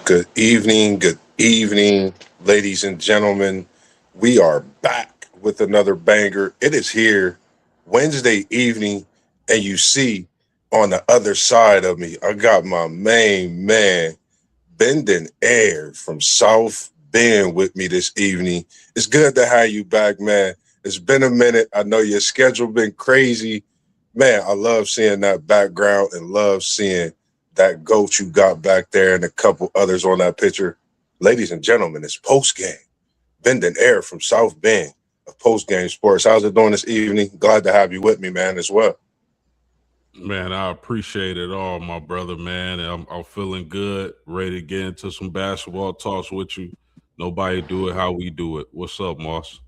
Good evening, ladies and gentlemen. We are back with another banger. It is here Wednesday evening, and you see on the other side of me, I got my main man, Bending Air from South Bend with me this evening. It's good to have you back, man. It's been a minute. I know your schedule been crazy. Man, I love seeing that background and love seeing that goat you got back there and a couple others on that picture. Ladies and gentlemen, it's post game. Bending Air from South Bend of Post Game Sports. How's it doing this evening? Glad to have you with me, man, as well. Man, I appreciate it all, my brother, man. I'm feeling good, ready to get into some basketball talks with you. Nobody do it how we do it. What's up, Moss?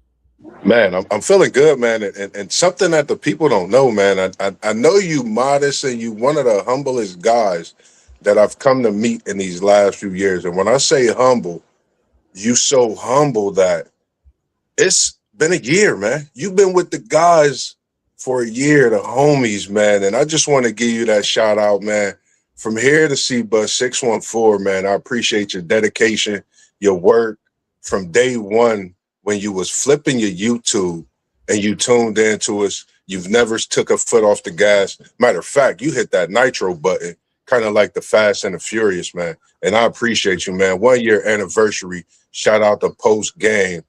Man, I'm feeling good, man. And something that the people don't know, man, I know you modest and you one of the humblest guys that I've come to meet in these last few years. And when I say humble, you so humble that it's been a year, man. You've been with the guys for a year, the homies, man. And I just want to give you that shout out, man. From here to C Bus 614, man. I appreciate your dedication, your work from day one when you was flipping your YouTube and you tuned into us. You've never took a foot off the gas. Matter of fact, you hit that nitro button, kind of like the Fast and the Furious, man. And I appreciate you, man. 1 year anniversary. Shout out to post game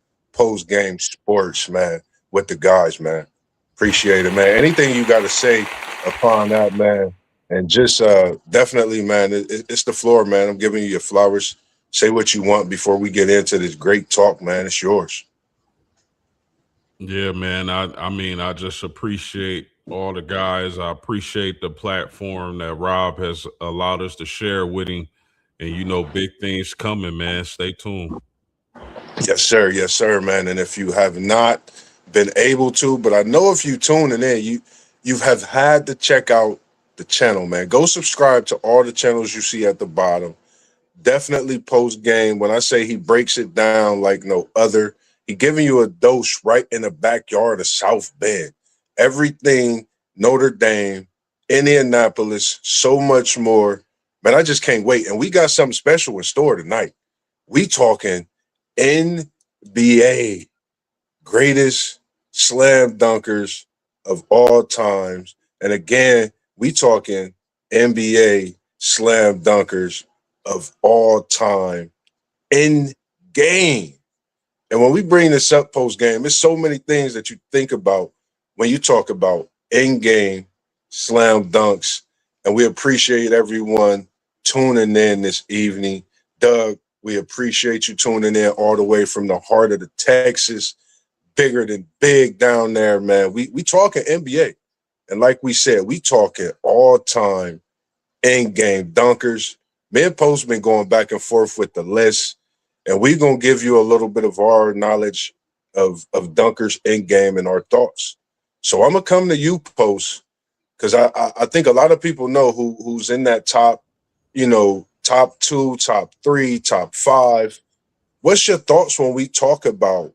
sports, man, with the guys, man. Appreciate it, man. Anything you got to say upon that, man? And just definitely, man, it's the floor, man. I'm giving you your flowers. Say what you want before we get into this great talk, man. It's yours. Yeah, man. I mean, I just appreciate all the guys. I appreciate the platform that Rob has allowed us to share with him. And big things coming, man. Stay tuned. Yes, sir, man. And if you have not been able to, but I know if you tuning in, you have had to check out the channel, man. Go subscribe to all the channels you see at the bottom. Definitely post game. When I say he breaks it down like no other, he giving you a dose right in the backyard of South Bend. Everything Notre Dame, Indianapolis, so much more. Man, I just can't wait. And we got something special in store tonight. We talking NBA greatest slam dunkers of all times. And again, we talking NBA slam dunkers of all time in game. And when we bring this up post game, there's so many things that you think about when you talk about in game slam dunks. And we appreciate everyone tuning in this evening. Doug, we appreciate you tuning in all the way from the heart of the Texas, bigger than big down there, man. We talking NBA. And like we said, we talking all time in game dunkers. Me and Post been going back and forth with the list, and we gonna give you a little bit of our knowledge of dunkers in game and our thoughts. So I'm gonna come to you, Post, because I think a lot of people know who's in that top, top two, top three, top five. What's your thoughts when we talk about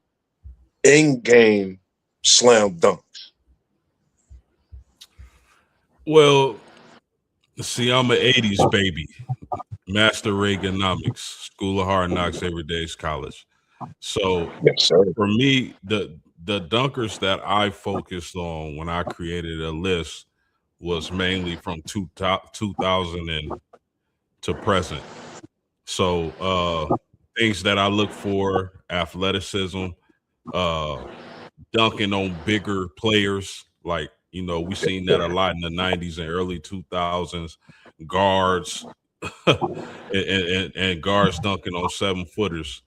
in game slam dunks? Well, see, I'm an 80s baby. Master Reaganomics, School of Hard Knocks, Everyday's College. So Yes, sir. for me, the dunkers that I focused on when I created a list was mainly from 2000 and to present. So things that I look for: athleticism, uh, dunking on bigger players. Like we seen that a lot in the '90s and early 2000s. Guards and guards dunking on 7 footers.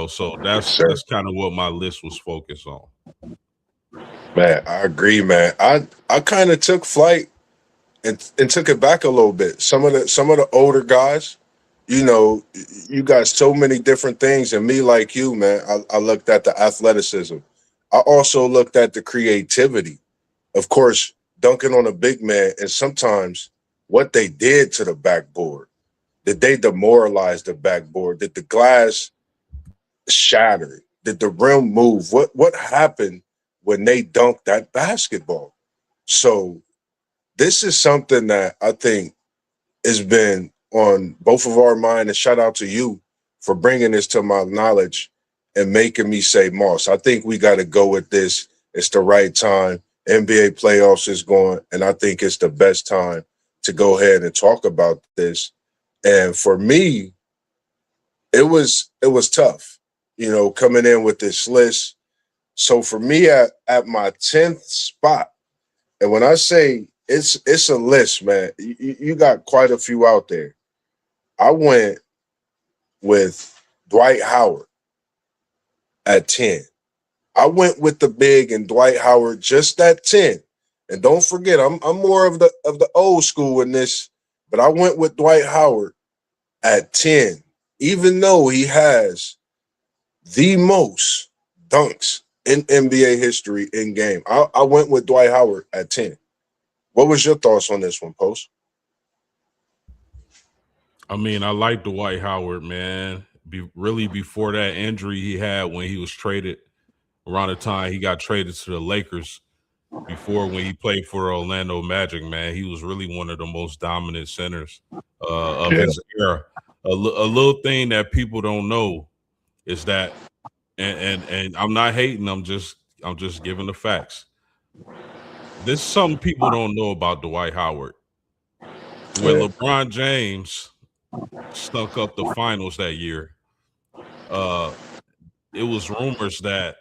So Yes, that's sir. kind of what my list was focused on. Man, I agree, man. I kind of took flight and took it back a little bit. Some of the older guys, you got so many different things, and me like you, man. I looked at the athleticism. I also looked at the creativity. Of course, dunking on a big man, and sometimes what they did to the backboard. Did they demoralize the backboard? Did the glass shatter? Did the rim move? What happened when they dunked that basketball? So this is something that I think has been on both of our mind, and shout out to you for bringing this to my knowledge and making me say, Moss, I think we got to go with this. It's the right time. NBA playoffs is going, and I think it's the best time to go ahead and talk about this. And for me, it was tough, coming in with this list. So for me, at my 10th spot, and when I say it's a list, man, you got quite a few out there. I went with Dwight Howard at 10. I went with the big and Dwight Howard just at 10. And don't forget, I'm more of the old school in this, but I went with Dwight Howard at 10, even though he has the most dunks in NBA history in game. I went with Dwight Howard at 10. What was your thoughts on this one, Post? I mean, I like Dwight Howard, man. Really, before that injury he had when he was traded, around the time he got traded to the Lakers, before when he played for Orlando Magic, man, he was really one of the most dominant centers of Yeah. his era. A little thing that people don't know is that, and I'm not hating. I'm just giving the facts. This is something people don't know about Dwight Howard. When Yeah. LeBron James stunk up the finals that year, uh, it was rumors that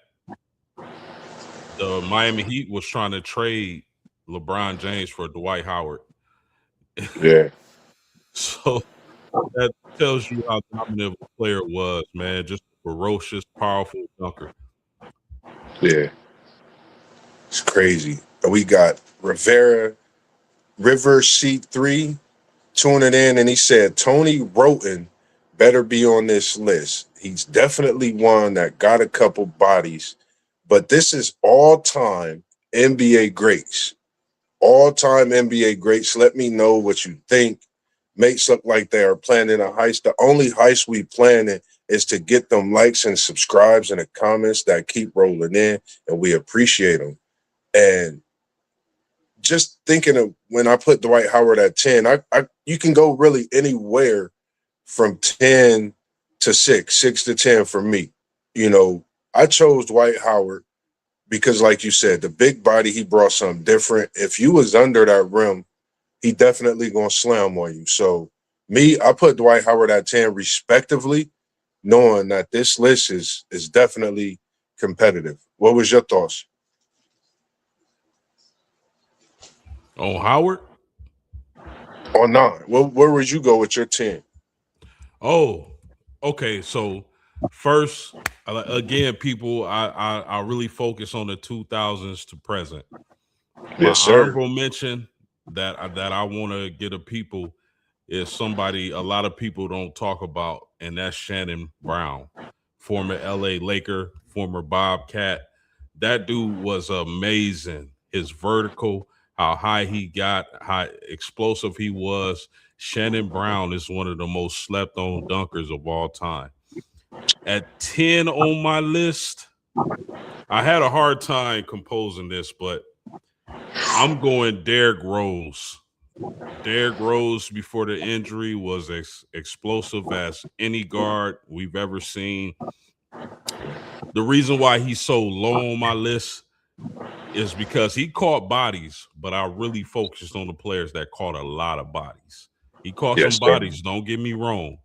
the Miami Heat was trying to trade LeBron James for Dwight Howard. Yeah. So that tells you how dominant a player was, man. Just a ferocious, powerful dunker. Yeah. It's crazy. And we got River C3 tuning in, and he said Tony Roten better be on this list. He's definitely one that got a couple bodies, but this is all time NBA greats. All time NBA greats. Let me know what you think. Mates look like they are planning a heist. The only heist we planning is to get them likes and subscribes and the comments that keep rolling in, and we appreciate them. And just thinking of when I put Dwight Howard at 10, you can go really anywhere from 10 to 6, 6 to 10 for me. I chose Dwight Howard because, like you said, the big body, he brought something different. If you was under that rim, he definitely gonna slam on you. So me, I put Dwight Howard at 10 respectively, knowing that this list is definitely competitive. What was your thoughts? On Howard? On 9. Where would you go with your 10? Oh, okay. So first, again, people, I really focus on the 2000s to present. My Yes, sir. honorable mention that I want to get a people is somebody a lot of people don't talk about, and that's Shannon Brown, former LA Laker, former Bobcat. That dude was amazing. His vertical, how high he got, how explosive he was. Shannon Brown is one of the most slept on dunkers of all time. At 10 on my list, I had a hard time composing this, but I'm going Derrick Rose. Derrick Rose before the injury was as explosive as any guard we've ever seen. The reason why he's so low on my list is because he caught bodies, but I really focused on the players that caught a lot of bodies. He caught Yes, some sir. bodies, don't get me wrong.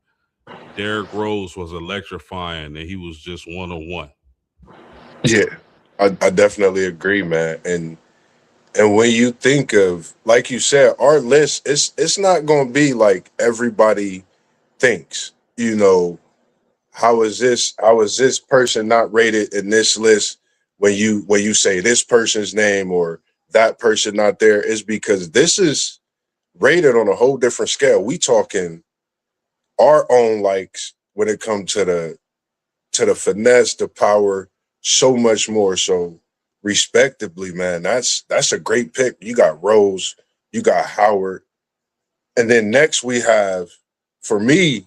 Derrick Rose was electrifying, and he was just 101. Yeah, I definitely agree, man. And when you think of, like you said, our list, it's not gonna be like everybody thinks. How is this person not rated in this list when you say this person's name or that person not there, is because this is rated on a whole different scale. We talking our own likes when it comes to the finesse, the power, so much more. So respectively, man, that's a great pick. You got Rose, you got Howard. And then next we have, for me,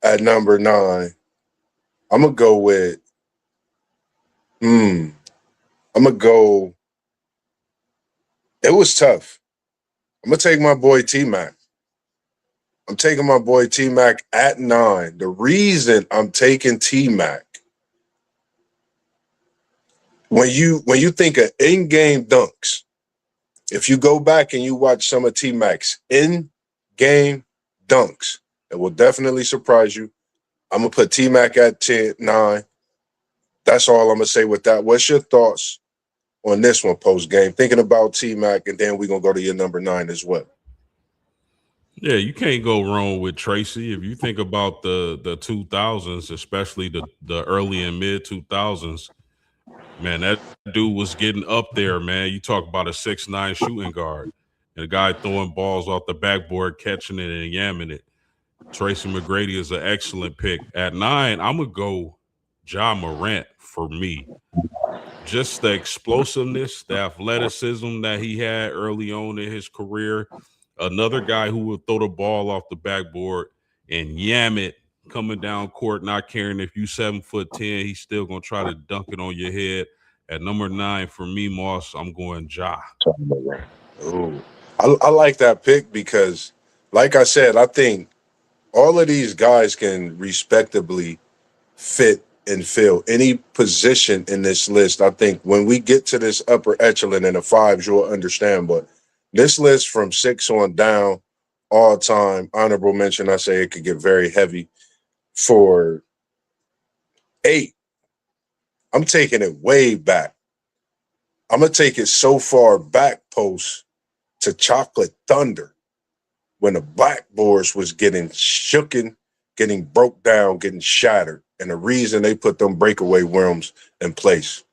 at number 9, I'm gonna go with I'm gonna go. It was tough. I'm gonna take my boy T Mac. I'm taking my boy T Mac at 9. The reason I'm taking T Mac, when you think of in-game dunks, if you go back and you watch some of T Mac's in-game dunks, it will definitely surprise you. I'm gonna put T Mac at 10, 9. That's all I'm gonna say with that. What's your thoughts on this one post game? Thinking about T Mac, and then we're gonna go to your number 9 as well. Yeah, you can't go wrong with Tracy. If you think about the 2000s, especially the early and mid 2000s, man, that dude was getting up there, man. You talk about a 6'9" shooting guard and a guy throwing balls off the backboard, catching it and yamming it. Tracy McGrady is an excellent pick. At 9, I'm gonna go Ja Morant for me. Just the explosiveness, the athleticism that he had early on in his career. Another guy who would throw the ball off the backboard and yam it coming down court, not caring if you 7'10", he's still gonna try to dunk it on your head. At number 9 for me, Moss, I'm going Ja. Ooh. I like that pick because, like I said, I think all of these guys can respectably fit and fill any position in this list. I think when we get to this upper echelon in the fives, you'll understand. But this list from 6 on down, all time, honorable mention, I say it could get very heavy. For 8, I'm taking it way back. I'm going to take it so far back post to Chocolate Thunder when the blackboards was getting shooken, getting broke down, getting shattered. And the reason they put them breakaway worms in place.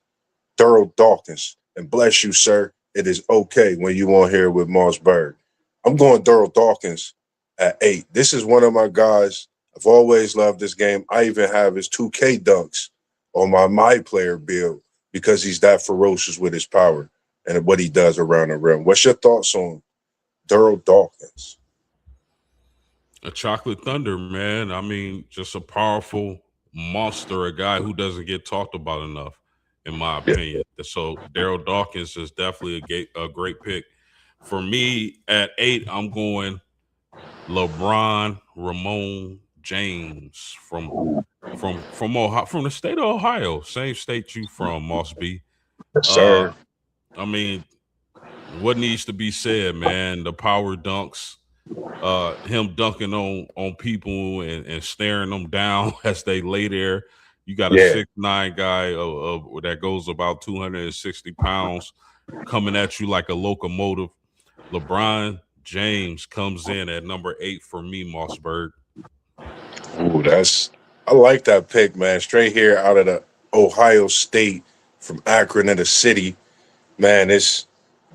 Daryl Dawkins. And bless you, sir. It is okay when you on here with MossBurgh. I'm going Daryl Dawkins at 8. This is one of my guys. I've always loved this game. I even have his 2K dunks on my player build because he's that ferocious with his power and what he does around the rim. What's your thoughts on Daryl Dawkins? A Chocolate Thunder, man. I mean, just a powerful monster, a guy who doesn't get talked about enough, in my Yeah. opinion. So Daryl Dawkins is definitely a great pick. For me, at 8, I'm going LeBron Ramon James from Ohio, from the state of Ohio, same state you from, Moss B. Yes, Uh, sir. I mean, what needs to be said, man? The power dunks, him dunking on people and staring them down as they lay there. You got a Yeah. 6'9" guy that goes about 260 pounds coming at you like a locomotive. LeBron James comes in at number 8 for me, Mossberg. Ooh, I like that pick, man. Straight here out of the Ohio State from Akron in the city. Man, it's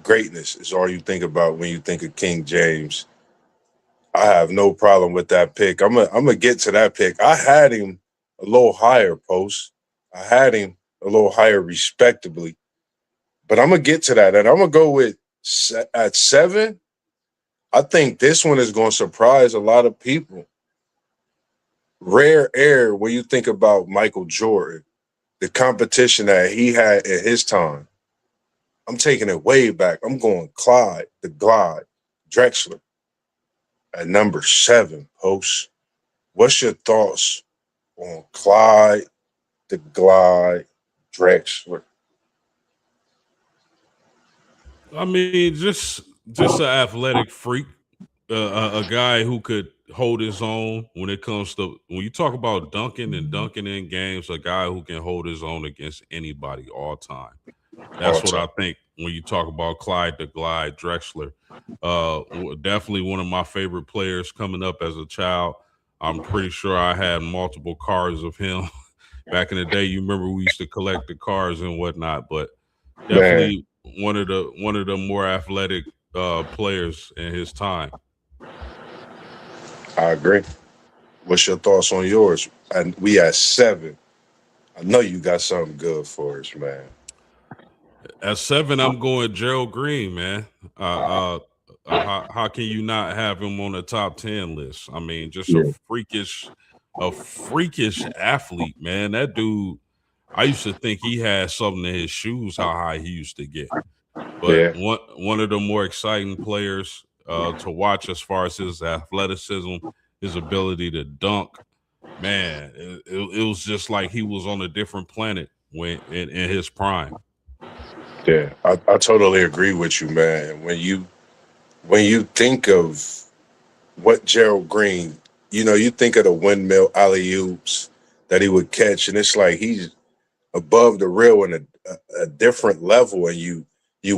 greatness is all you think about when you think of King James. I have no problem with that pick. I'm gonna get to that pick. I had him a little higher, post. I had him a little higher respectably, but I'm gonna get to that. And I'm gonna go with at 7. I think this one is gonna surprise a lot of people. Rare air when you think about Michael Jordan, the competition that he had in his time. I'm taking it way back. I'm going Clyde, the Glide, Drexler at number 7, post. What's your thoughts on Clyde, the Glide, Drexler? I mean, just an athletic freak, a guy who could hold his own when it comes to when you talk about dunking in games. A guy who can hold his own against anybody all time. All That's what time. I think when you talk about Clyde the Glide Drexler. Definitely one of my favorite players coming up as a child. I'm pretty sure I had multiple cards of him back in the day. You remember we used to collect the cards and whatnot, but Man, definitely one of the more athletic players in his time. I agree. What's your thoughts on yours? And we at 7. I know you got something good for us, man. At 7, I'm going Gerald Green, man. How can you not have him on the top 10 list? I mean, just Yeah. a freakish athlete, man. That dude, I used to think he had something in his shoes, how high he used to get. But Yeah. one of the more exciting players, to watch as far as his athleticism, his ability to dunk. Man, it was just like he was on a different planet when in his prime. Yeah, I totally agree with you, man. When you think of what Gerald Green, you think of the windmill alley oops that he would catch, and it's like he's above the rail in a different level, and you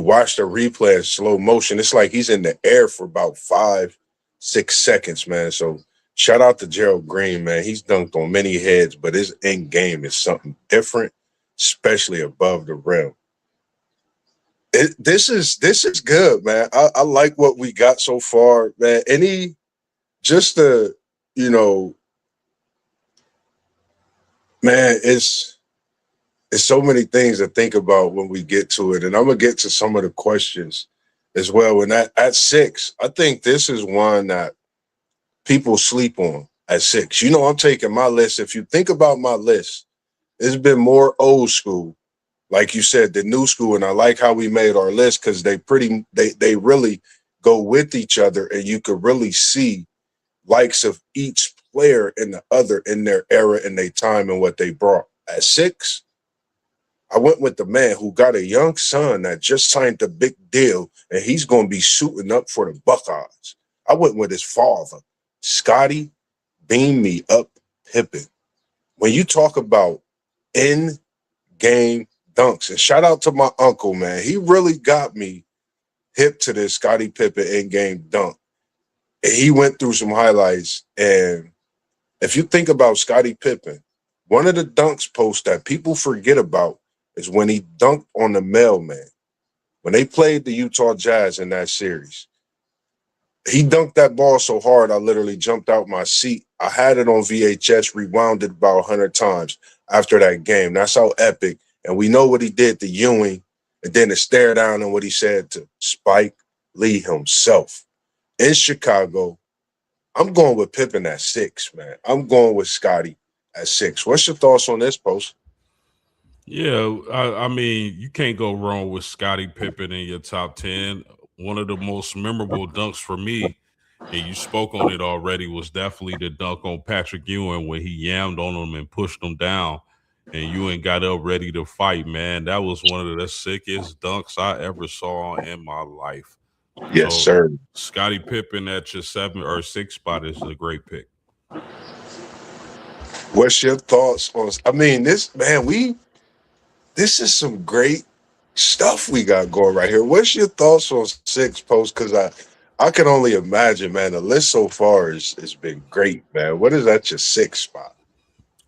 watch the replay in slow motion. It's like he's in the air for about 5, 6 seconds, man. So shout out to Gerald Green, man. He's dunked on many heads, but his end game is something different, especially above the rim. This is good, man. I like what we got so far, man. Just the you know, man, it's so many things to think about when we get to it, and I'm gonna get to some of the questions as well. And at 6, I think this is one that people sleep on at 6. I'm taking my list. If you think about my list, it's been more old school, like you said, the new school, and I like how we made our list because they really go with each other, and you could really see likes of each player and the other in their era and their time and what they brought. At 6, I went with the man who got a young son that just signed a big deal, and he's going to be suiting up for the Buckeyes. I went with his father, Scotty Beam Me Up Pippen. When you talk about in-game dunks, and shout out to my uncle, man. He really got me hip to this Scottie Pippen in-game dunk. And he went through some highlights, and if you think about Scottie Pippen, one of the dunks posts that people forget about is when he dunked on the mailman. When they played the Utah Jazz in that series, he dunked that ball so hard I literally jumped out my seat. I had it on VHS, rewound it about 100 times after that game. That's how epic. And we know what he did to Ewing, and then the stare down and what he said to Spike Lee himself. In Chicago, I'm going with Pippen at 6, man. I'm going with Scotty at 6. What's your thoughts on this, Post? Yeah, I mean, you can't go wrong with Scottie Pippen in your top 10. One of the most memorable dunks for me, and you spoke on it already, was definitely the dunk on Patrick Ewing when he yammed on him and pushed him down, and Ewing got up ready to fight, man. That was one of the sickest dunks I ever saw in my life. Yes, So, sir. Scottie Pippen at your 7 or 6 spot is a great pick. What's your thoughts on? I mean, this is some great stuff we got going right here. What's your thoughts on 6, Post? Because I can only imagine, man. The list so far has been great, man. What is at your 6 spot?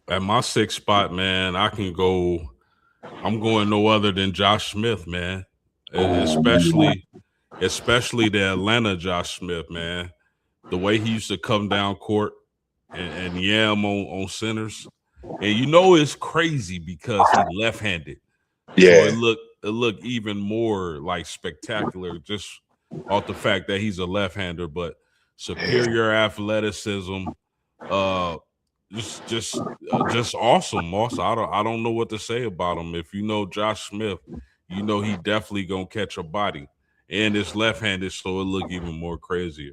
At my 6 spot, man, I can go. I'm going no other than Josh Smith, man. Ooh, Especially the Atlanta Josh Smith, man. The way he used to come down court and yam on centers. And it's crazy because he left-handed. So yeah, it looked even more like spectacular just off the fact that he's a left-hander, but yeah, superior athleticism, uh just awesome. Also, I don't know what to say about him. If you know Josh Smith, he definitely gonna catch a body, and it's left-handed, so it look even more crazier.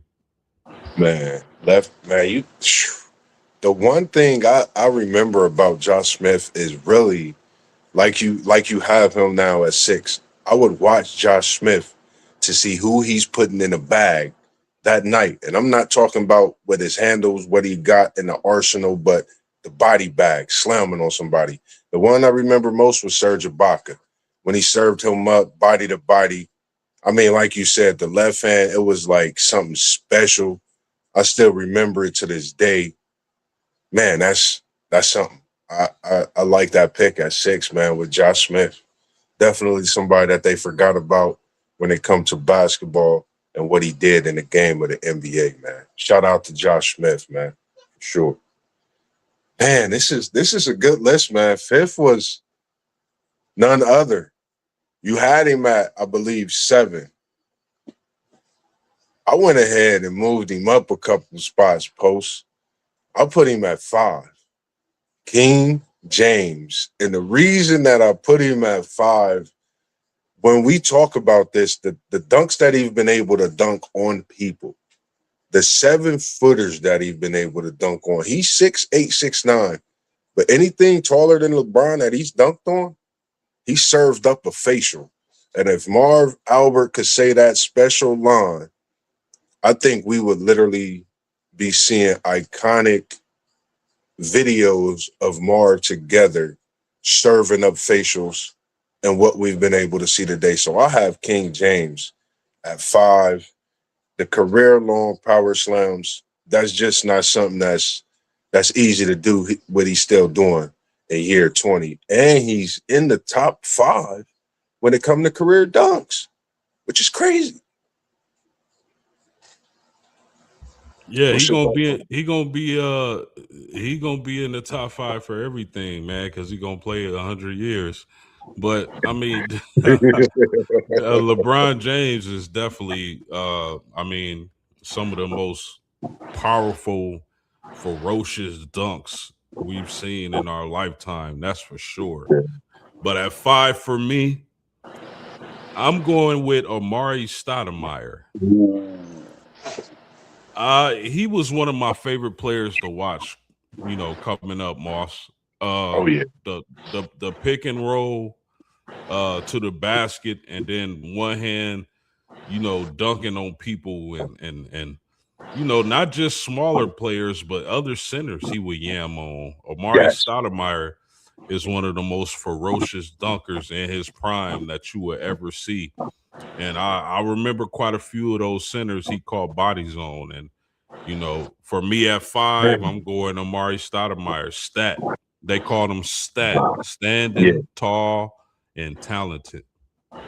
man. Left, man. The one thing I remember about Josh Smith is really like you have him now at 6. I would watch Josh Smith to see who he's putting in a bag that night. And I'm not talking about what his handles, what he got in the arsenal, but the body bag, slamming on somebody. The one I remember most was Serge Ibaka. When he served him up body to body. I mean, like you said, the left hand, it was like something special. I still remember it to this day. Man, that's something. I like that pick at 6, man, with Josh Smith. Definitely somebody that they forgot about when it comes to basketball and what he did in the game of the NBA, man. Shout out to Josh Smith, man, for sure. Man, this is a good list, man. 5th was none other. You had him at, I believe, 7. I went ahead and moved him up a couple spots, Post. I put him at 5. King James. And the reason that I put him at 5, when we talk about this, the dunks that he's been able to dunk on people, the 7-footers that he's been able to dunk on, he's 6'8", 6'9", but anything taller than LeBron that he's dunked on, he served up a facial. And if Marv Albert could say that special line, I think we would literally be seeing iconic videos of Marv together serving up facials and what we've been able to see today. So I have King James at 5. The career long power slams, that's just not something that's easy to do what he's still doing in year 20. And he's in the top 5 when it comes to career dunks, which is crazy. Yeah, What's he your gonna thoughts be he gonna be in the top 5 for everything, man, because he gonna play 100 years. But I mean, LeBron James is definitely, I mean, some of the most powerful, ferocious dunks we've seen in our lifetime. That's for sure. on? But at 5 for me, I'm going with Amari Stoudemire. He was one of my favorite players to watch, coming up, Moss. Oh yeah. The pick and roll to the basket, and then one hand, dunking on people, and not just smaller players, but other centers he would yam on. Amari Yes. Stoudemire is one of the most ferocious dunkers in his prime that you will ever see. And I remember quite a few of those centers he caught bodies on. And, for me at 5, I'm going Amari Stoudemire, stat. They called him stat, Yeah. standing tall and talented.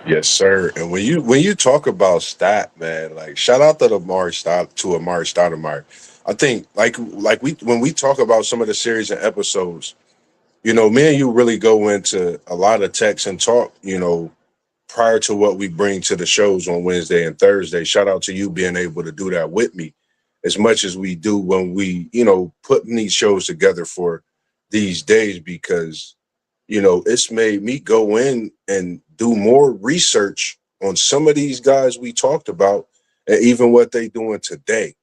Yes, sir. And when you talk about stat, man, like shout out to Amari Stoudemire. I think like we when we talk about some of the series and episodes, me and you really go into a lot of text and talk, prior to what we bring to the shows on Wednesday and Thursday. Shout out to you being able to do that with me as much as we do when we, putting these shows together for these days because it's made me go in and do more research on some of these guys we talked about and even what they doing today.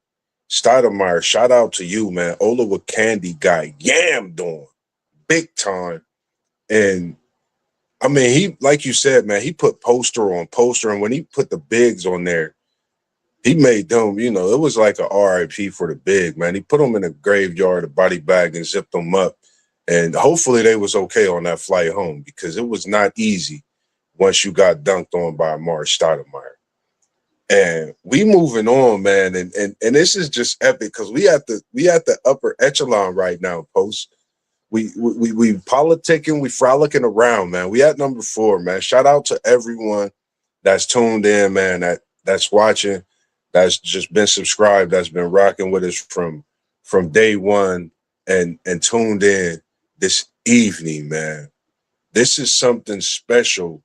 Stoudemire, shout out to you, man. Ola Candy guy yammed on big time. And I mean, he, like you said, man, he put poster on poster. And when he put the bigs on there, he made them, it was like a RIP for the big, man. He put them in a graveyard, a body bag, and zipped them up. And hopefully they was okay on that flight home because it was not easy once you got dunked on by Amari Stoudemire. And we moving on, man, and this is just epic because we at the upper echelon right now, Post. We politicking, we frolicking around, man. We at number 4, man. Shout out to everyone that's tuned in, man, that's watching, that's just been subscribed, that's been rocking with us from day one and tuned in this evening, man. This is something special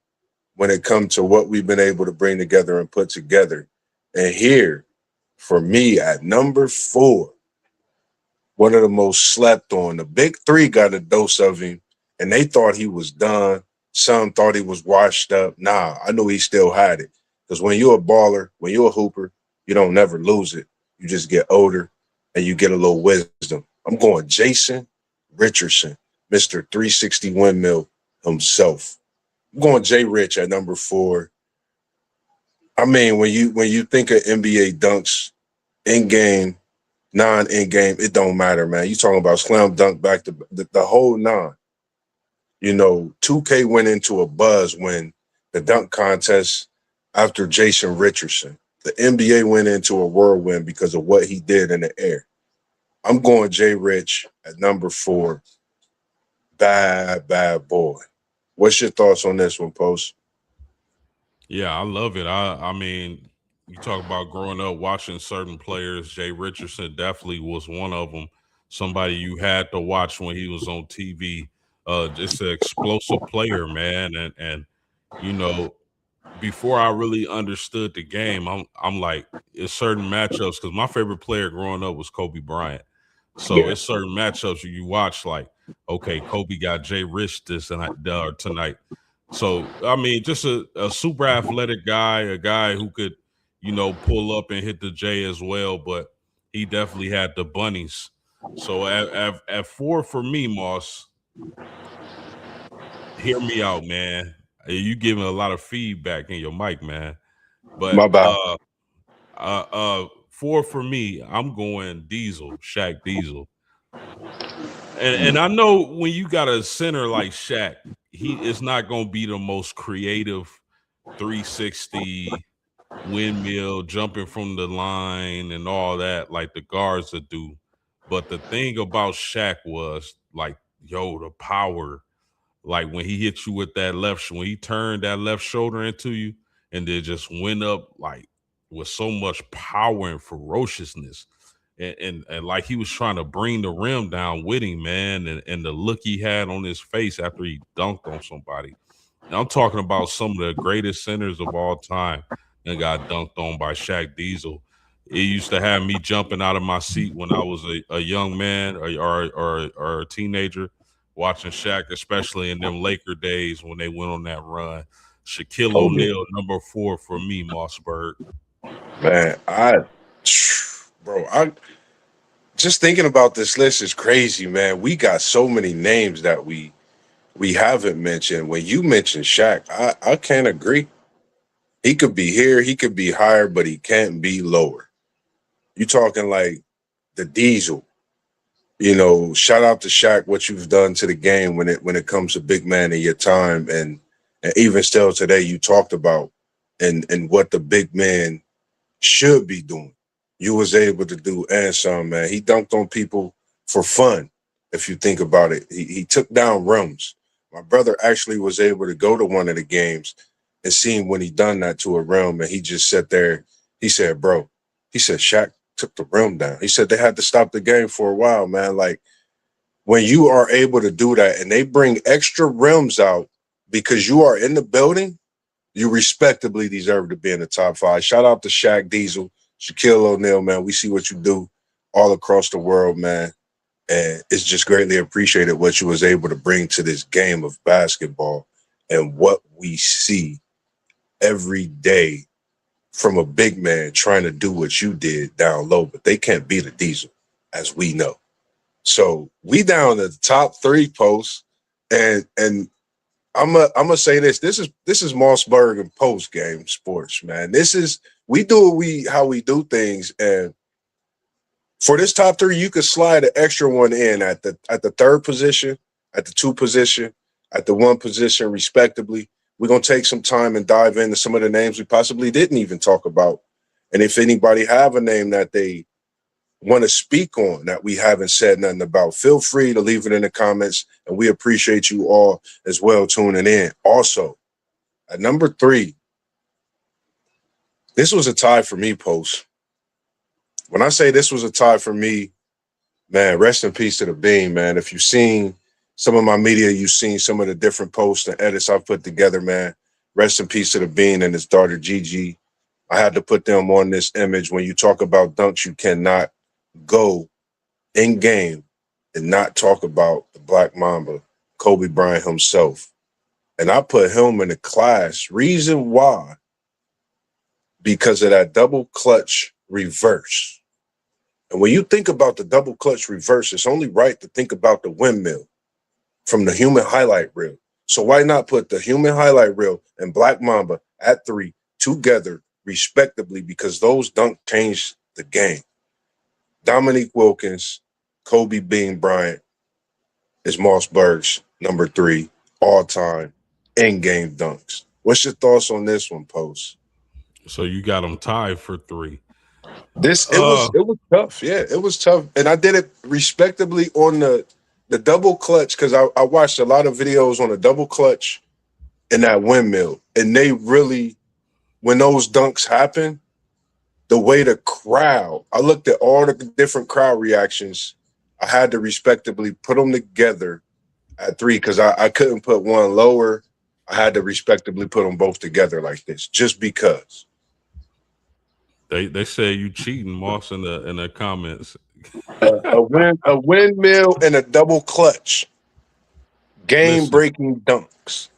when it comes to what we've been able to bring together and put together. And here, for me, at number 4, one of the most slept on. The big 3 got a dose of him, and they thought he was done. Some thought he was washed up. Nah, I knew he still had it. Because when you're a baller, when you're a hooper, you don't never lose it. You just get older and you get a little wisdom. I'm going Jason Richardson, Mr. 360 windmill himself. I'm going Jay Rich at number 4. I mean, when you think of NBA dunks in game, non-in game, it don't matter, man. You talking about slam dunk back to the whole 9. 2K went into a buzz when the dunk contest after Jason Richardson. The NBA went into a whirlwind because of what he did in the air. I'm going Jay Rich at number 4. Bad boy. What's your thoughts on this one, Post? Yeah, I love it. I mean, you talk about growing up watching certain players. Jay Richardson definitely was one of them. Somebody you had to watch when he was on TV. Just an explosive player, man. And you know, before I really understood the game, I'm like, it's certain matchups because my favorite player growing up was Kobe Bryant. So Yeah. it's certain matchups you watch like, okay, Kobe got Jay Rich this and tonight. So I mean, just a super athletic guy, a guy who could, pull up and hit the J as well, but he definitely had the bunnies. So at 4 for me, Moss, hear me out, man. You giving a lot of feedback in your mic, man. But My bad. 4 for me, I'm going Diesel, Shaq Diesel. And I know when you got a center like Shaq, he is not gonna be the most creative 360 windmill jumping from the line and all that like the guards would do. But the thing about Shaq was like, yo, the power. Like when he hit you with that when he turned that left shoulder into you and then just went up like with so much power and ferociousness. And like he was trying to bring the rim down with him, man, and the look he had on his face after he dunked on somebody. And I'm talking about some of the greatest centers of all time and got dunked on by Shaq Diesel. It used to have me jumping out of my seat when I was a young man or a teenager watching Shaq, especially in them Laker days when they went on that run. Shaquille Oh yeah, O'Neal, number 4 for me, MossBurgh. man. Bro, I just thinking about this list is crazy, man. We got so many names that we haven't mentioned. When you mentioned Shaq, I can't agree. He could be here, he could be higher, but he can't be lower. You talking like the Diesel. Shout out to Shaq, what you've done to the game when it comes to big man in your time, and even still today, you talked about and what the big man should be doing. You was able to do and some, man. He dunked on people for fun. If you think about it, he took down rims. My brother actually was able to go to one of the games and see him when he done that to a rim, and he just sat there. He said, "Bro," he said, "Shaq took the rim down." He said they had to stop the game for a while, man. Like when you are able to do that, and they bring extra rims out because you are in the building, you respectably deserve to be in the top 5. Shout out to Shaq Diesel, Shaquille O'Neal, man. We see what you do all across the world, man. And it's just greatly appreciated what you was able to bring to this game of basketball and what we see every day from a big man trying to do what you did down low, but they can't beat a Diesel, as we know. So we down to the top 3 posts, and I'm gonna say this. This is MossBurgh and post game sports, man. This is we do how we do things, and for this top 3, you could slide an extra one in at the 3rd position, at the 2 position, at the 1 position, respectively. We're gonna take some time and dive into some of the names we possibly didn't even talk about, and if anybody have a name that they want to speak on that we haven't said nothing about, feel free to leave it in the comments, and we appreciate you all as well tuning in. Also, at number 3, this was a tie for me, Post. When I say this was a tie for me, man, rest in peace to the Beam, man. If you've seen some of my media, you've seen some of the different posts and edits I've put together, man. Rest in peace to the Bean and his daughter, Gigi. I had to put them on this image. When you talk about dunks, you cannot go in game and not talk about the Black Mamba, Kobe Bryant himself. And I put him in the class. Reason why? Because of that double clutch reverse. And when you think about the double clutch reverse, it's only right to think about the windmill from the human highlight reel. So why not put the human highlight reel and Black Mamba at 3 together respectively, because those dunk changed the game. Dominique Wilkins, Kobe Bean Bryant is MossBurgh's number 3 all-time in-game dunks. What's your thoughts on this one, Post? So you got them tied for 3. This it was tough. Yeah, it was tough. And I did it respectably on the double clutch, because I watched a lot of videos on the double clutch and that windmill. And they really, when those dunks happen, the way the crowd, I looked at all the different crowd reactions. I had to respectably put them together at 3 because I couldn't put one lower. I had to respectably put them both together like this, just because. They say you cheating, Moss, in the comments. A windmill and a double clutch. Game breaking dunks.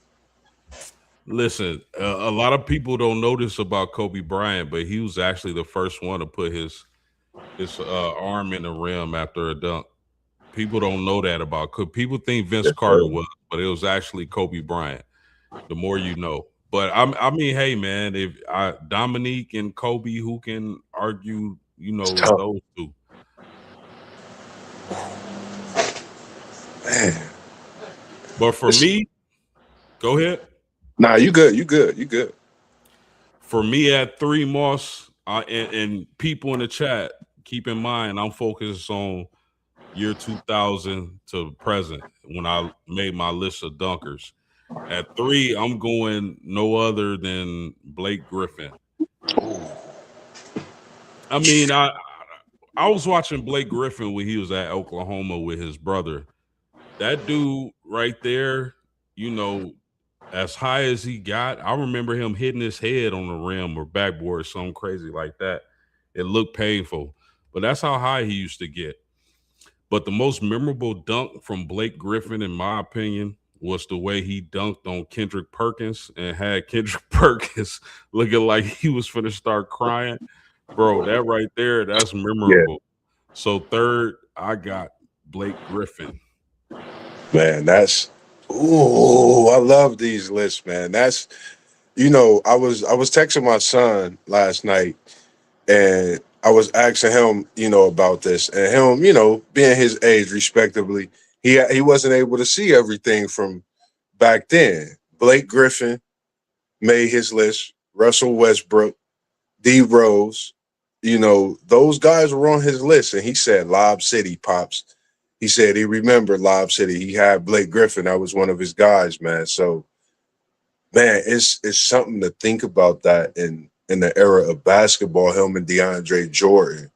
Listen, a lot of people don't know this about Kobe Bryant, but he was actually the first one to put his arm in the rim after a dunk. People don't know that about. People think Vince Yes, Carter sir. was, but it was actually Kobe Bryant. The more you know. But I mean, hey man, if Dominique and Kobe, who can argue? You It's know tough, those two. man. But for It's, me, go ahead. nah, you good. You good. You good. For me at three, Moss, and people in the chat, keep in mind I'm focused on year 2000 to present when I made my list of dunkers. At three, I'm going no other than Blake Griffin. Ooh, I mean, I was watching Blake Griffin when he was at Oklahoma with his brother. That dude right there, you know, as high as he got, I remember him hitting his head on the rim or backboard, something crazy like that. It looked painful, but that's how high he used to get. But the most memorable dunk from Blake Griffin, in my opinion, was the way he dunked on Kendrick Perkins and had Kendrick Perkins looking like he was finna start crying. Bro, that right there, that's yeah, memorable. So third, I got Blake Griffin. man. That's ooh. I love these lists, man. That's I was texting my son last night, and I was asking him, about this, and him, being his age, respectively, he wasn't able to see everything from back then. Blake Griffin made his list. Russell Westbrook, D Rose, those guys were on his list, and he said Lob City, pops. He said he remembered Lob City. He had Blake Griffin. That was one of his guys, man. So, man, it's something to think about that in the era of basketball. Him and DeAndre Jordan,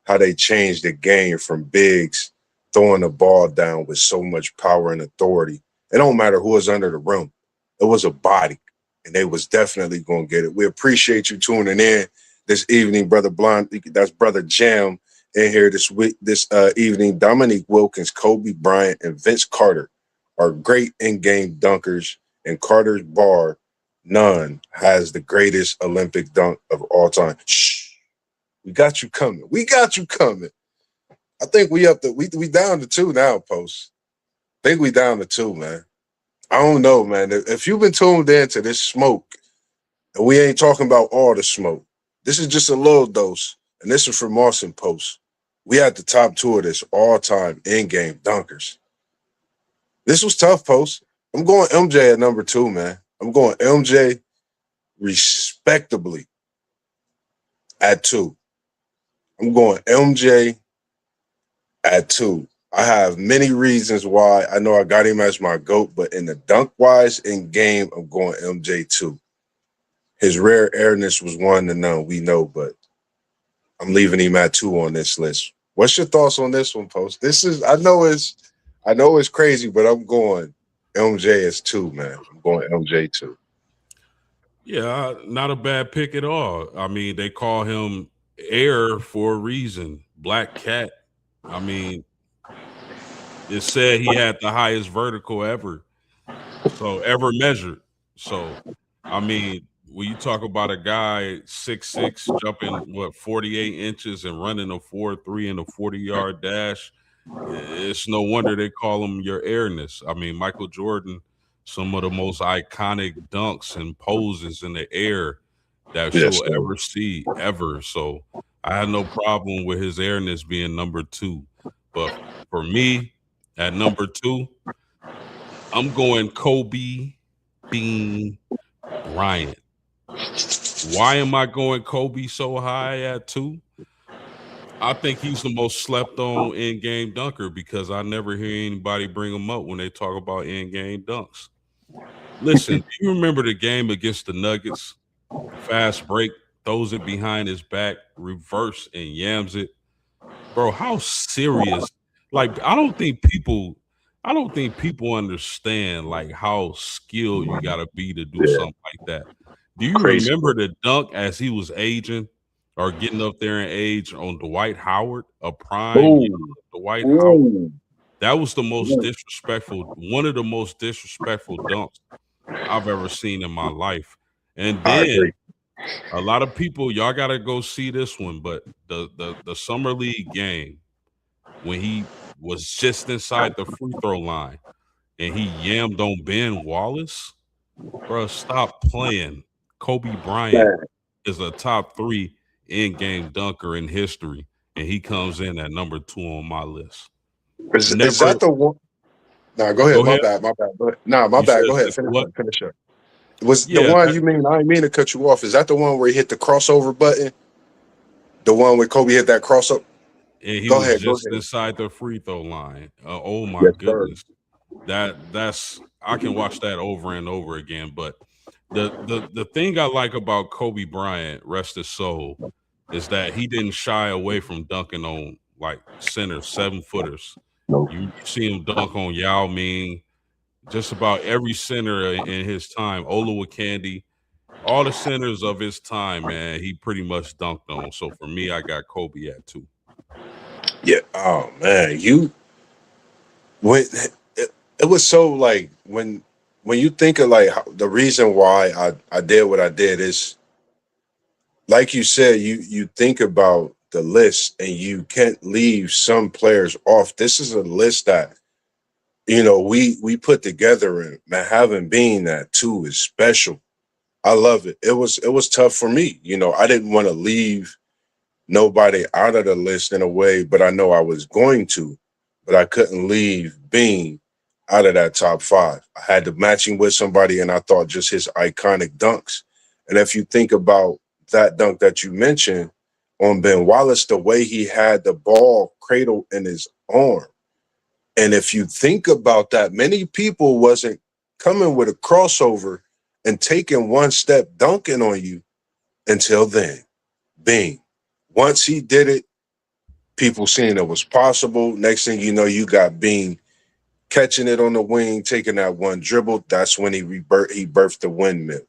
how they changed the game from bigs throwing the ball down with so much power and authority. It don't matter who was under the rim. It was a body, and they was definitely gonna get it. We appreciate you tuning in this evening, brother Blonde. That's brother Jam in here this week, this evening. Dominique Wilkins, Kobe Bryant, and Vince Carter are great in-game dunkers, and Carter's bar, none, has the greatest Olympic dunk of all time. Shh, we got you coming. We got you coming. I think we up to we down to two now, post. I think we down to two, man. I don't know, man. If you've been tuned in to this smoke, and we ain't talking about all the smoke, this is just a little dose, and this is from Moss and Post. We had the top two of this all-time in-game dunkers. This was tough, Post. I'm going MJ at number two, man. I'm going MJ respectably at two. I'm going MJ at two. I have many reasons why. I know I got him as my GOAT, but in the dunk wise in game, I'm going MJ two. His rare airness was one to none, we know, but I'm leaving him at two on this list. What's your thoughts on this one, Post? This is I know it's crazy, but I'm going MJ as two, man. I'm going MJ two. Yeah, not a bad pick at all. I mean, they call him Air for a reason. Black Cat. I mean, it said he had the highest vertical ever measured. So, I mean, when you talk about a guy 6'6", jumping 48 inches and running a 4.3 in a 40-yard dash, it's no wonder they call him your airness. I mean, Michael Jordan, some of the most iconic dunks and poses in the air that Yes, you'll sir. ever see ever. So I had no problem with his airness being number two. But for me, at number two, I'm going Kobe Bean Bryant. Why am I going Kobe so high at two? I think he's the most slept on in game dunker because I never hear anybody bring him up when they talk about in game dunks. Listen, do you remember the game against the Nuggets? Fast break, throws it behind his back, reverse and yams it. Bro, how serious? Like, I don't think people understand like how skilled you gotta be to do Yeah, something like that. Do you crazy. remember the dunk as he was aging or getting up there in age on Dwight Howard, a prime young Ooh, Dwight Howard? ooh, That was the most ooh. disrespectful, one of the most disrespectful dunks. I've ever seen in my life. And I then agree. a lot of people, y'all gotta go see this one, but the summer league game when he was just inside the free throw line and he yammed on Ben Wallace, bro, stop playing. Kobe Bryant Man, is a top 3 in-game dunker in history, and he comes in at number 2 on my list. is Never that the one? Nah, go ahead. go My ahead. bad. My bad. Nah, my You said bad. Go ahead. it's Finish what? up. Finish up. Was the Yeah, one you mean? I didn't mean to cut you off. Is that the one where he hit the crossover button? The one where Kobe hit that crossover? and he Go was ahead. Go just ahead. inside the free throw line. Oh my Yes, sir. goodness. That's I can watch that over and over again. But the thing I like about Kobe Bryant, rest his soul, is that he didn't shy away from dunking on like centers, 7-footers. No. You see him dunk on Yao Ming, just about every center in his time, Olowokandi, all the centers of his time, man, he pretty much dunked on. So for me, I got Kobe at 2. Yeah. Oh man, you when it was so like when you think of like the reason why I did what I did is like you said, you think about the list and you can't leave some players off. This is a list that we put together, and man, having been that too is special. I love it. It was tough for me. I didn't want to leave nobody out of the list in a way, but I know I was going to, but I couldn't leave Bean out of that top 5. I had to match him with somebody, and I thought just his iconic dunks. And if you think about that dunk that you mentioned on Ben Wallace, the way he had the ball cradled in his arm, and if you think about that, many people wasn't coming with a crossover and taking one step dunking on you until then. Bing. Once he did it, people seeing it was possible. Next thing you know, you got Bean catching it on the wing, taking that one dribble. That's when he birthed the windmill.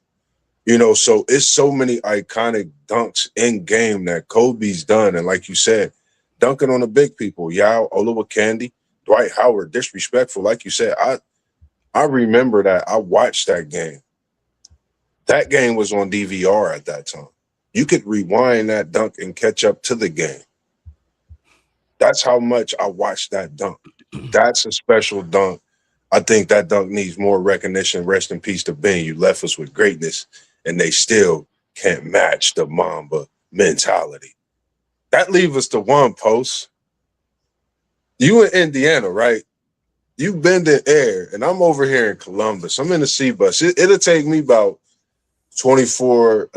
So it's so many iconic dunks in game that Kobe's done. And like you said, dunking on the big people, Yao, Olowokandi, Dwight Howard, disrespectful. Like you said, I remember that. I watched that game. That game was on DVR at that time. You could rewind that dunk and catch up to the game. That's how much I watched that dunk. That's a special dunk. I think that dunk needs more recognition. Rest in peace to Ben. You left us with greatness, and they still can't match the Mamba mentality. That leaves us to one post. You in Indiana, right? You bend in air, and I'm over here in Columbus. I'm in the C bus. It'll take me about 24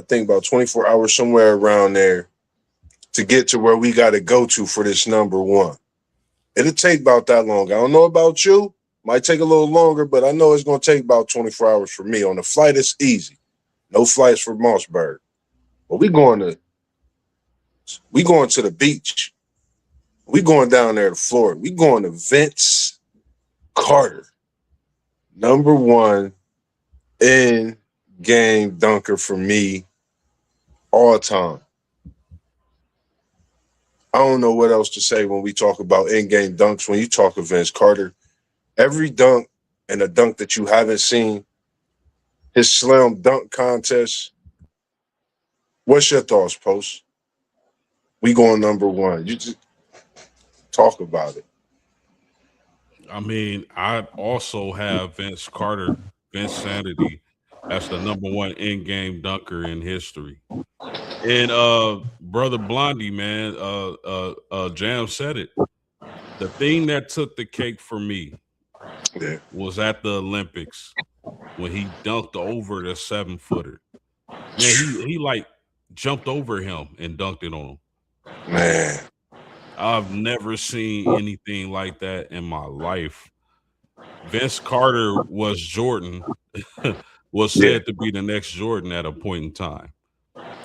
hours, somewhere around there, to get to where we got to go to for this number one. It'll take about that long. I don't know about you. Might take a little longer, but I know it's going to take about 24 hours for me. On the flight, it's easy. No flights for MossBurgh. But we going to the beach. We going down there to Florida. We going to Vince Carter, number one in game dunker for me all time. I don't know what else to say when we talk about in-game dunks. When you talk of Vince Carter, every dunk and a dunk that you haven't seen, his slam dunk contest. What's your thoughts, Post? We going number one. You just talk about it. I mean, I also have Vince Carter, Vince Sanity, as the number one in-game dunker in history. And brother Blondie, man, Jam said it. The thing that took the cake for me Yeah, was at the Olympics when he dunked over the 7-footer. Man, he like jumped over him and dunked it on him. man. I've never seen anything like that in my life. Vince Carter was Jordan, was Yeah, said to be the next Jordan at a point in time.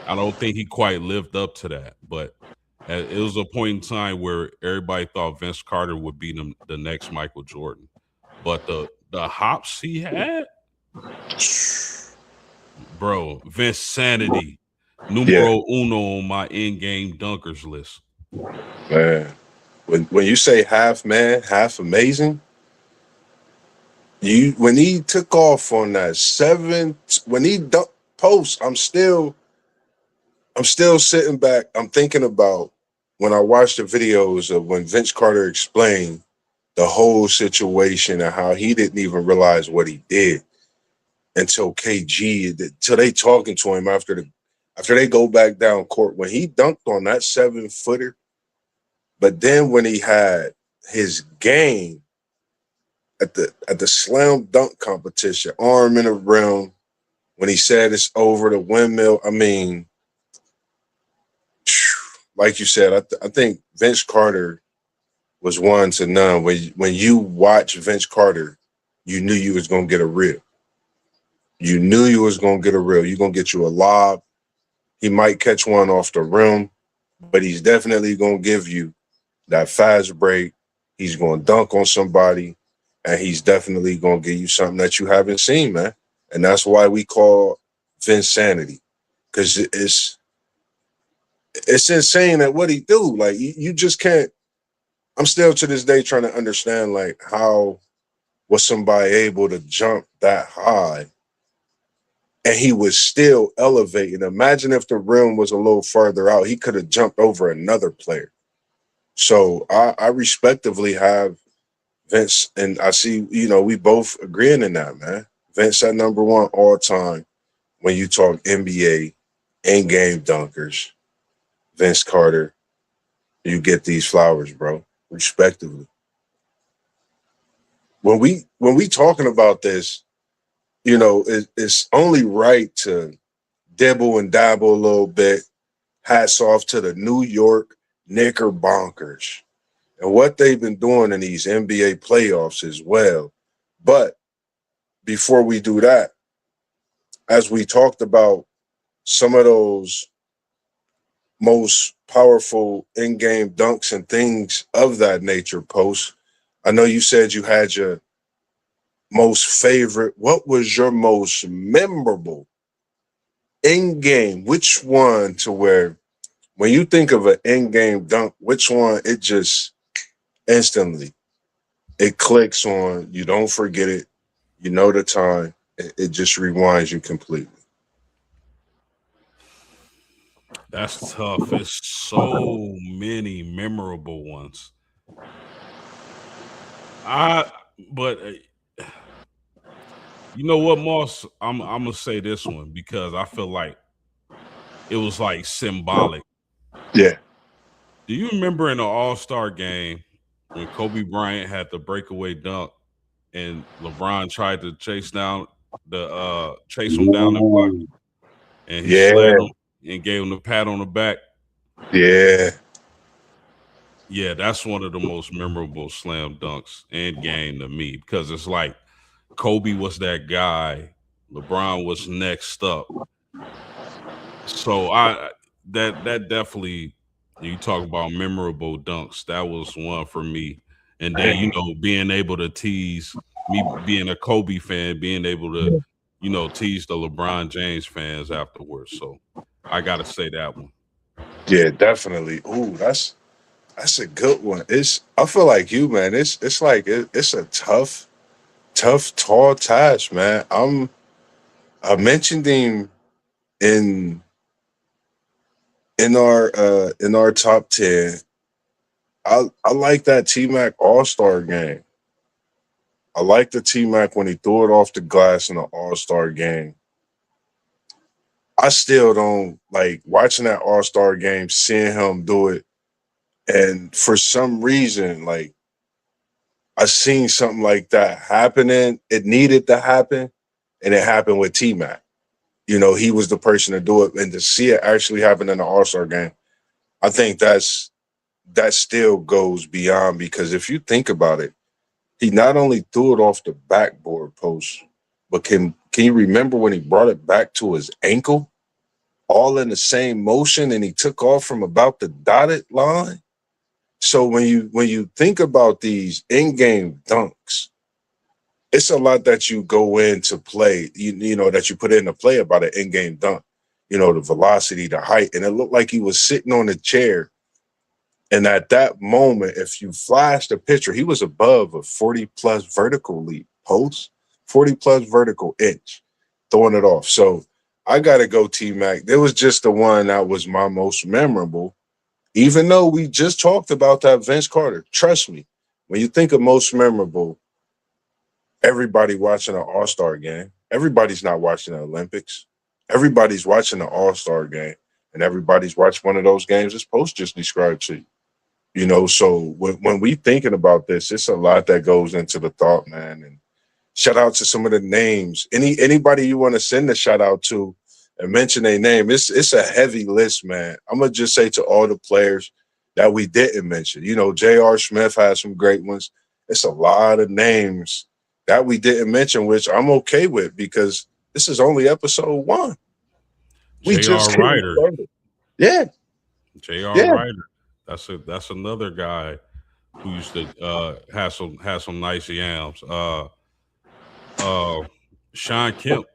I don't think he quite lived up to that, but it was a point in time where everybody thought Vince Carter would be the next Michael Jordan. But the hops he had, bro, Vince Sanity, yeah, numero uno on my in-game dunkers list. man. When you say half man, half amazing, When he took off on that seventh, when he dunked post, I'm still sitting back. I'm thinking about when I watched the videos of when Vince Carter explained the whole situation and how he didn't even realize what he did until till they talking to him after they go back down court when he dunked on that 7 footer. But then when he had his game at the slam dunk competition, arm in the rim, when he said it's over the windmill, I mean, like you said, I think Vince Carter was one to none. When you watch Vince Carter, you knew you was gonna get a rib. You knew you was gonna get a rib. You're gonna get you a lob. He might catch one off the rim, but he's definitely gonna give you that fast break. He's gonna dunk on somebody, and he's definitely gonna give you something that you haven't seen, man. And that's why we call Vince Sanity, because it's insane at what he do. Like you just can't. I'm still to this day trying to understand like how was somebody able to jump that high and he was still elevating. Imagine if the rim was a little further out, he could have jumped over another player. So I respectively have Vince, and I see, we both agreeing in that, man. Vince at number one all time when you talk NBA, in-game dunkers. Vince Carter, you get these flowers, bro, respectively. When we talking about this, it's only right to dibble and dabble a little bit. Hats off to the New York Knickerbockers and what they've been doing in these NBA playoffs as well. But before we do that, as we talked about some of those most powerful in-game dunks and things of that nature posts, I know you said you had your most favorite. What was your most memorable in-game? Which one to where when you think of an in-game dunk, which one it just instantly it clicks on, you don't forget it, you know the time, it just rewinds you completely. That's tough. It's so many memorable ones. I but you know what, Moss? I'm gonna say this one because I feel like it was like symbolic. Yeah. Do you remember in the All-Star game when Kobe Bryant had the breakaway dunk and LeBron tried to chase him down the block Ooh. and he slid Yeah. him and gave him the pat on the back? Yeah. Yeah, that's one of the most memorable slam dunks and game to me because it's like Kobe was that guy, LeBron was next up. So that definitely, you talk about memorable dunks, that was one for me. And then being able to tease, me being a Kobe fan, being able to tease the LeBron James fans afterwards. So I gotta say that one. Yeah, definitely. Ooh, that's a good one. I feel like you, man. It's like it's a tough, tall task, man. I mentioned him in in our top 10. I like that T Mac All-Star game. I like the T Mac when he threw it off the glass in the All-Star game. I still don't like watching that All-Star game, seeing him do it. And for some reason, like I seen something like that happening. It needed to happen, and it happened with T Mac. He was the person to do it, and to see it actually happen in the All-Star game, I think that still goes beyond, because if you think about it, he not only threw it off the backboard post, but can you remember when he brought it back to his ankle, all in the same motion, and he took off from about the dotted line? So when you think about these in-game dunks, it's a lot that you go into play, that you put into play about an in-game dunk. The velocity, the height, and it looked like he was sitting on a chair. And at that moment, if you flash the picture, he was above a 40 plus vertical leap post, 40 plus vertical inch, throwing it off. So I got to go T Mac. There was just the one that was my most memorable, even though we just talked about that Vince Carter. Trust me, when you think of most memorable, everybody watching an All Star game. Everybody's not watching the Olympics. Everybody's watching the All Star game, and everybody's watched one of those games as Post just described to you. You know, so when we thinking about this, it's a lot that goes into the thought, man. And shout out to some of the names. Anybody you want to send a shout out to and mention their name. It's a heavy list, man. I'm gonna just say to all the players that we didn't mention. You know, J.R. Smith has some great ones. It's a lot of names that we didn't mention, which I'm okay with because this is only episode 1. We J.R. just getting Ryder. started. Yeah, J.R. yeah. Ryder. That's another guy who used to have some nice yams. Uh Sean Kemp,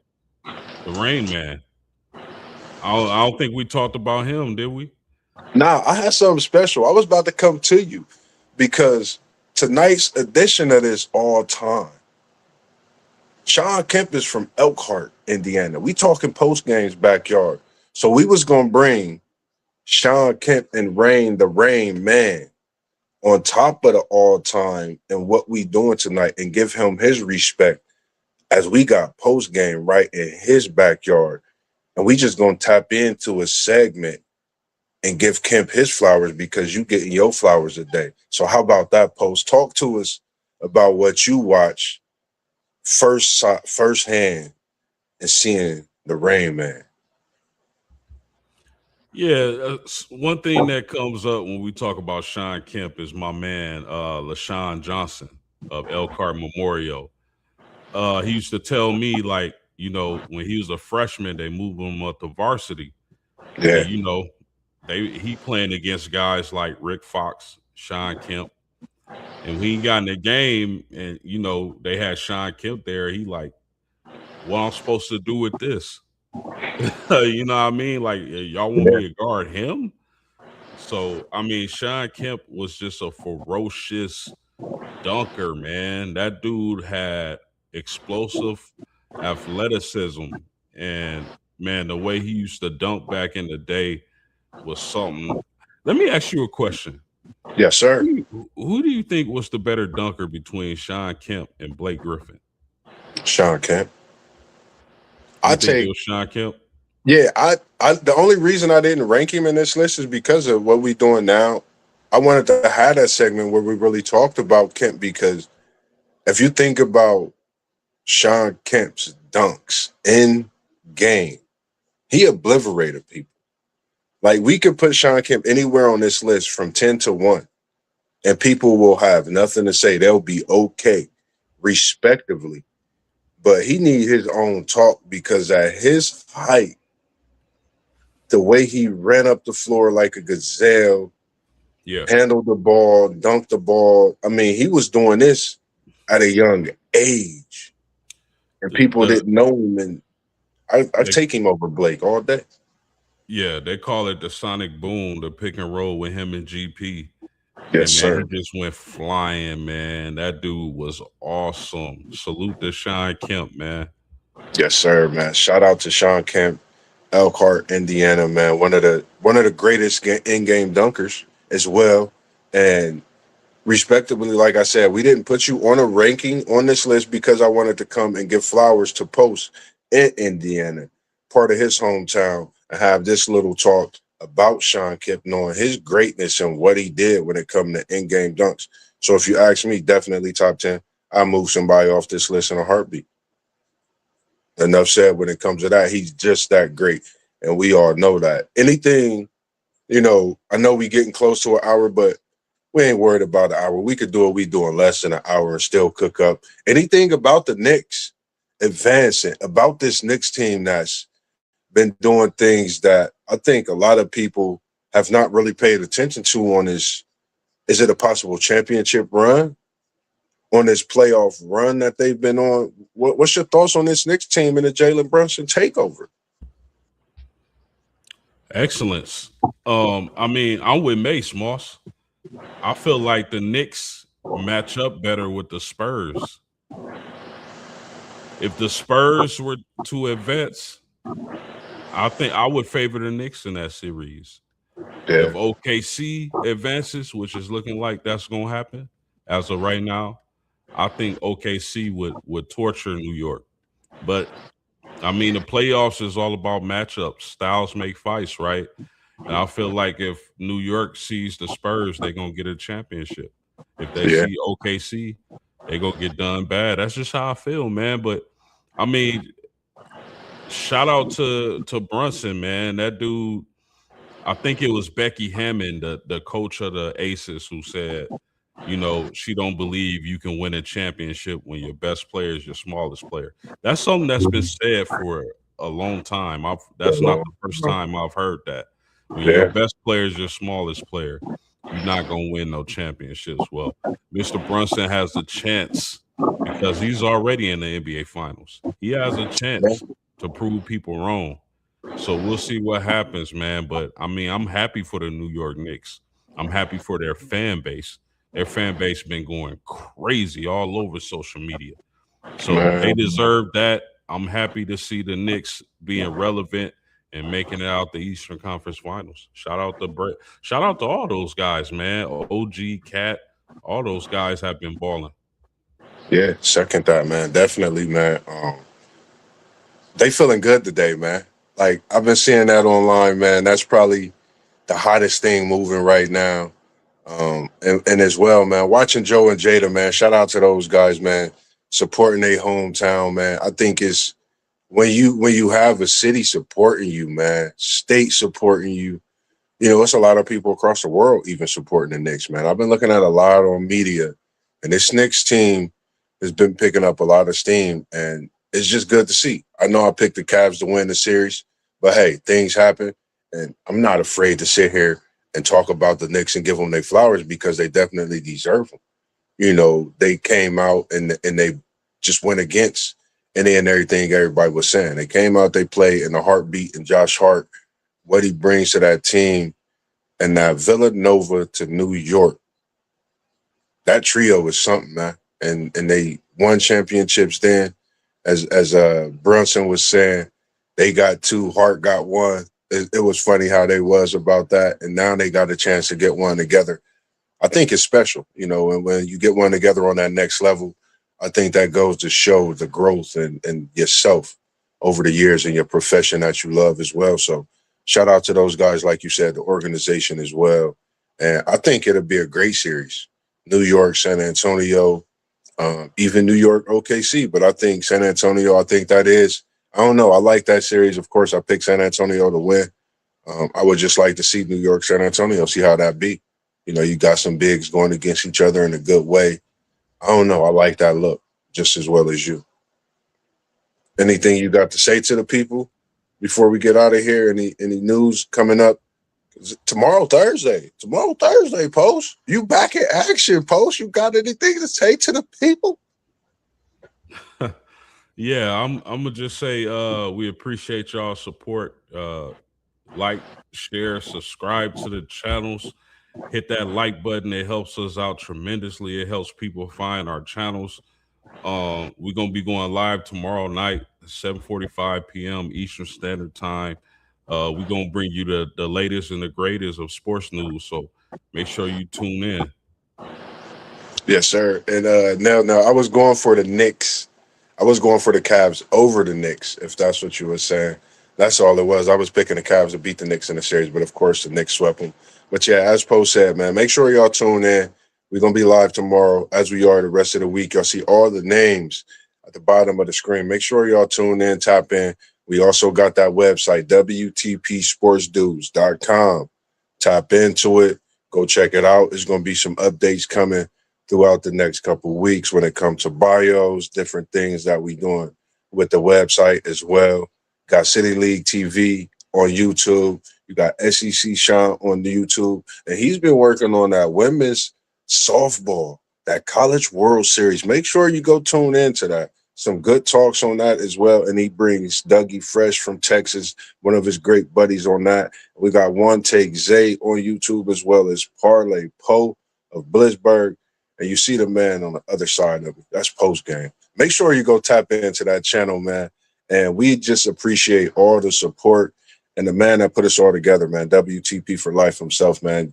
the Rain Man. I don't think we talked about him, did we? Now I had something special. I was about to come to you because tonight's edition of this all time. Sean Kemp is from Elkhart, Indiana. We talking post games backyard. So we was gonna bring Sean Kemp and Rain, the Rain Man, on top of the all time and what we doing tonight and give him his respect as we got post game right in his backyard. And we just gonna tap into a segment and give Kemp his flowers because you getting your flowers a day. So how about that, Post? Talk to us about what you watch firsthand and seeing the Rain Man. Yeah, one thing that comes up when we talk about Sean Kemp is my man LaShawn Johnson of Elkhart Memorial. He used to tell me, like, you know, when he was a freshman, they moved him up to varsity, and Yeah, you know, he playing against guys like Rick Fox, Sean Kemp, and when he got in the game, and you know, they had Sean Kemp there. He like, what I'm supposed to do with this? You know what I mean? Like, y'all want yeah, me to guard him? So, I mean, Sean Kemp was just a ferocious dunker, man. That dude had explosive athleticism. And, man, the way he used to dunk back in the day was something. Let me ask you a question. yes, sir. Who do you think was the better dunker between Sean Kemp and Blake Griffin? Sean Kemp. I You think it take was Sean Kemp? yeah. I the only reason I didn't rank him in this list is because of what we doing now. I wanted to have that segment where we really talked about Kemp because if you think about Sean Kemp's dunks in game, he obliterated people. Like we could put Sean Kemp anywhere on this list from 10 to 1, and people will have nothing to say. They'll be okay, respectively. But he need his own talk because at his height, the way he ran up the floor like a gazelle, Yeah. handled the ball, dunked the ball. I mean, he was doing this at a young age, and people The didn't know him. And I they take him over Blake all day. Yeah, they call it the sonic boom, the pick and roll with him and GP. Yes, And man, he sir. just went flying, man. That dude was awesome. Salute to Sean Kemp, man. Yes, sir, man. Shout out to Sean Kemp, Elkhart, Indiana, man. One of the greatest in-game dunkers as well. And respectively, like I said, we didn't put you on a ranking on this list because I wanted to come and give flowers to Post in Indiana, part of his hometown, and have this little talk about Sean Kemp, knowing his greatness and what he did when it come to in-game dunks. So if you ask me, definitely top 10. I move somebody off this list in a heartbeat. Enough said when it comes to that. He's just that great. And we all know that. Anything, I know we getting close to an hour, but we ain't worried about an hour. We could do what we do in less than an hour and still cook up. Anything about the Knicks advancing, about this Knicks team that's been doing things that I think a lot of people have not really paid attention to on this. Is it a possible championship run? On this playoff run that they've been on? What's your thoughts on this Knicks team and the Jalen Brunson takeover? Excellence. I mean, I'm with Mace, Moss. I feel like the Knicks match up better with the Spurs. If the Spurs were to advance, I think I would favor the Knicks in that series. Yeah, If OKC advances, which is looking like that's going to happen as of right now, I think OKC would torture New York. But I mean, the playoffs is all about matchups. Styles make fights, right? And I feel like if New York sees the Spurs, they're gonna get a championship. If they yeah, see OKC, they gonna get done bad. That's just how I feel, man. But I mean, shout out to Brunson, man. That dude, I think it was Becky Hammond, the coach of the Aces, who said, she don't believe you can win a championship when your best player is your smallest player. That's something that's been said for a long time. That's not the first time I've heard that. When your yeah, best player is your smallest player, you're not gonna win no championships. Well, Mr. Brunson has a chance because he's already in the NBA Finals. He has a chance to prove people wrong. So we'll see what happens, man. But I mean, I'm happy for the New York Knicks. I'm happy for their fan base. Their fan base been going crazy all over social media. So they man. deserve that. I'm happy to see the Knicks being relevant and making it out the Eastern Conference Finals. Shout out to Brett. Shout out to all those guys, man. OG, Cat, all those guys have been balling. Yeah, second that, man. Definitely, man. They feeling good today, man. Like I've been seeing that online, man. That's probably the hottest thing moving right now. And as well, man, watching Joe and Jada, man. Shout out to those guys, man. Supporting their hometown, man. I think it's when you have a city supporting you, man, state supporting you. It's a lot of people across the world even supporting the Knicks, man. I've been looking at a lot on media, and this Knicks team has been picking up a lot of steam, and it's just good to see. I know I picked the Cavs to win the series, but hey, things happen, and I'm not afraid to sit here and talk about the Knicks and give them their flowers because they definitely deserve them. They came out and they just went against any and everything everybody was saying. They came out, they played in the heartbeat, and Josh Hart, what he brings to that team, and that Villanova to New York, that trio is something, man. And they won championships then. As Brunson was saying, they got two, Hart got one. It was funny how they was about that. And now they got a chance to get one together. I think it's special, and when you get one together on that next level, I think that goes to show the growth and yourself over the years in your profession that you love as well. So shout out to those guys, like you said, the organization as well. And I think it'll be a great series. New York, San Antonio, even New York, OKC. But I think San Antonio, I think that is, I don't know. I like that series. Of course, I picked San Antonio to win. I would just like to see New York, San Antonio, see how that be. You got some bigs going against each other in a good way. I don't know. I like that look just as well as you. Anything you got to say to the people before we get out of here? Any news coming up? Tomorrow, Thursday. Tomorrow, Thursday, Post. You back in action, Post. You got anything to say to the people? Yeah, I'm gonna just say we appreciate y'all support. Like, share, subscribe to the channels. Hit that like button. It helps us out tremendously. It helps people find our channels. We're gonna be going live tomorrow night, 7:45 p.m. Eastern Standard Time. We're gonna bring you the latest and the greatest of sports news. So make sure you tune in. Yes, sir. And now I was going for the Knicks. I was going for the Cavs over the Knicks, if that's what you were saying. That's all it was. I was picking the Cavs to beat the Knicks in the series, but of course the Knicks swept them. But yeah, as Poe said, man, make sure y'all tune in. We're gonna be live tomorrow, as we are the rest of the week. Y'all see all the names at the bottom of the screen. Make sure y'all tune in, tap in. We also got that website, WTPSportsDudes.com. Tap into it. Go check it out. There's gonna be some updates coming throughout the next couple of weeks when it comes to bios, different things that we doing with the website as well. Got City League TV on YouTube. You got SEC Sean on the YouTube. And he's been working on that women's softball, that College World Series. Make sure you go tune into that. Some good talks on that as well. And he brings Dougie Fresh from Texas, one of his great buddies on that. We got One Take Zay on YouTube as well as Parlay Poe of Blitzburg. And you see the man on the other side of it. That's post game. make sure you go tap into that channel, man. And we just appreciate all the support and the man that put us all together, man. WTP for life himself, man.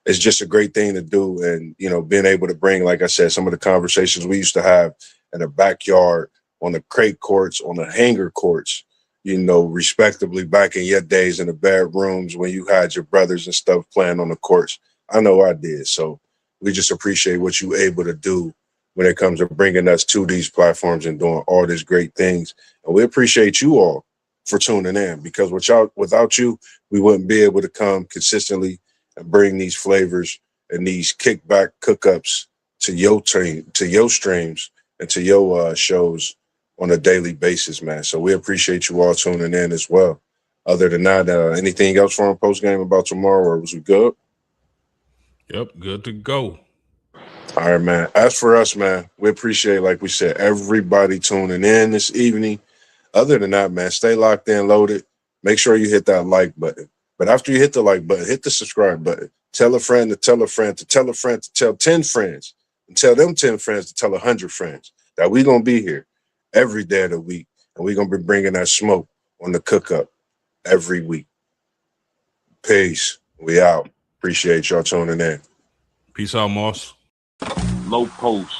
It's just a great thing to do. And, you know, being able to bring, like I said, some of the conversations we used to have in the backyard, on the crate courts, on the hanger courts, you know, respectively back in your days in the bedrooms when you had your brothers and stuff playing on the courts. I know I did. So we just appreciate what you able to do when it comes to bringing us to these platforms and doing all these great things. And we appreciate you all for tuning in, because without you, we wouldn't be able to come consistently and bring these flavors and these kickback cookups to your team, to your streams, and to your shows on a daily basis, man. So we appreciate you all tuning in as well. Other than that, anything else from post game about tomorrow, or was we good? Yep, good to go. All right, man. As for us, man, we appreciate, like we said, everybody tuning in this evening. Other than that, man, stay locked in, loaded. Make sure you hit that like button. But after you hit the like button, hit the subscribe button. Tell a friend to tell a friend to tell a friend to tell 10 friends, and tell them 10 friends to tell 100 friends that we're going to be here every day of the week. And we're going to be bringing that smoke on the cook up every week. Peace. We out. Appreciate y'all tuning in. Peace out, Moss. Low post.